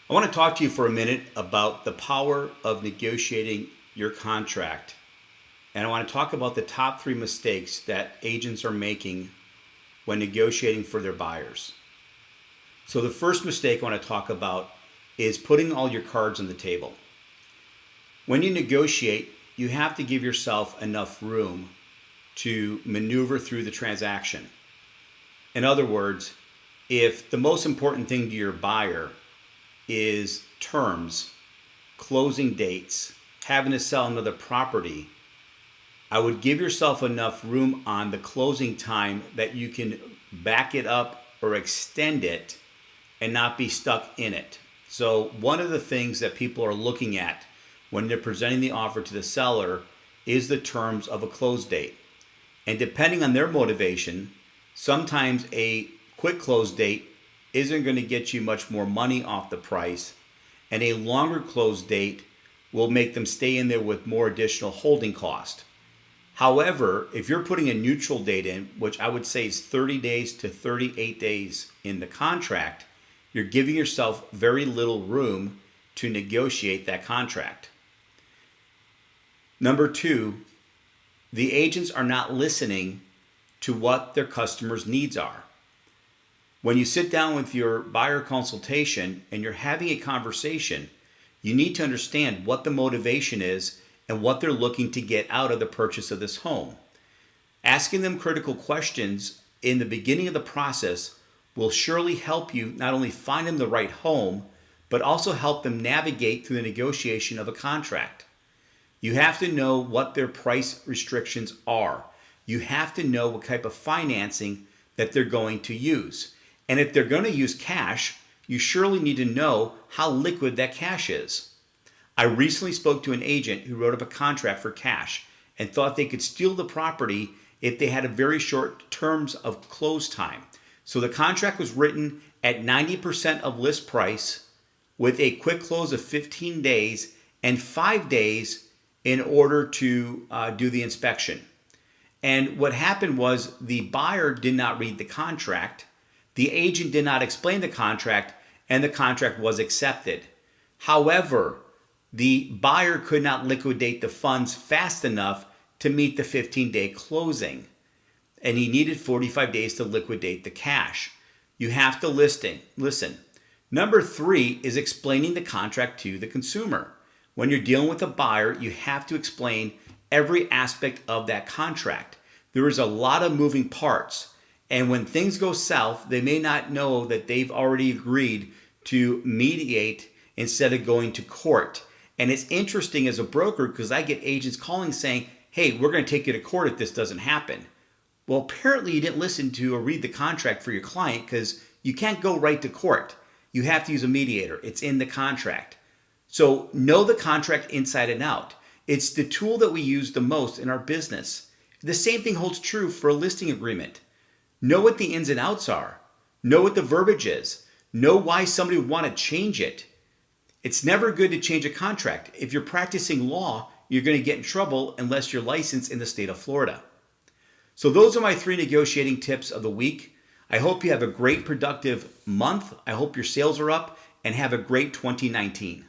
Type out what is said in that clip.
I want to talk to you for a minute about the power of negotiating your contract. And I want to talk about the top three mistakes that agents are making when negotiating for their buyers. So, the first mistake I want to talk about is putting all your cards on the table. When you negotiate, you have to give yourself enough room to maneuver through the transaction. In other words, if the most important thing to your buyer is terms, closing dates, having to sell another property, I would give yourself enough room on the closing time that you can back it up or extend it and not be stuck in it. So one of the things that people are looking at when they're presenting the offer to the seller is the terms of a close date. And depending on their motivation, sometimes a quick close date isn't going to get you much more money off the price, and a longer close date will make them stay in there with more additional holding cost. However, if you're putting a neutral date in, which I would say is 30 days to 38 days in the contract, you're giving yourself very little room to negotiate that contract. Number two, the agents are not listening to what their customers' needs are. When you sit down with your buyer consultation and you're having a conversation, you need to understand what the motivation is and what they're looking to get out of the purchase of this home. Asking them critical questions in the beginning of the process will surely help you not only find them the right home, but also help them navigate through the negotiation of a contract. You have to know what their price restrictions are. You have to know what type of financing that they're going to use. And if they're going to use cash, you surely need to know how liquid that cash is. I recently spoke to an agent who wrote up a contract for cash and thought they could steal the property if they had a very short terms of close time. So the contract was written at 90% of list price with a quick close of 15 days and 5 days in order to do the inspection. And what happened was the buyer did not read the contract. The agent did not explain the contract, and the contract was accepted. However, the buyer could not liquidate the funds fast enough to meet the 15-day closing, and he needed 45 days to liquidate the cash. You have to listen. Number three is explaining the contract to the consumer. When you're dealing with a buyer, you have to explain every aspect of that contract. There is a lot of moving parts. And when things go south, they may not know that they've already agreed to mediate instead of going to court. And it's interesting as a broker because I get agents calling saying, hey, we're going to take you to court if this doesn't happen. Well, apparently you didn't listen to or read the contract for your client because you can't go right to court. You have to use a mediator. It's in the contract. So know the contract inside and out. It's the tool that we use the most in our business. The same thing holds true for a listing agreement. Know what the ins and outs are. Know what the verbiage is. Know why somebody would want to change it. It's never good to change a contract. If you're practicing law, you're going to get in trouble unless you're licensed in the state of Florida. So those are my 3 negotiating tips of the week. I hope you have a great productive month. I hope your sales are up and have a great 2019.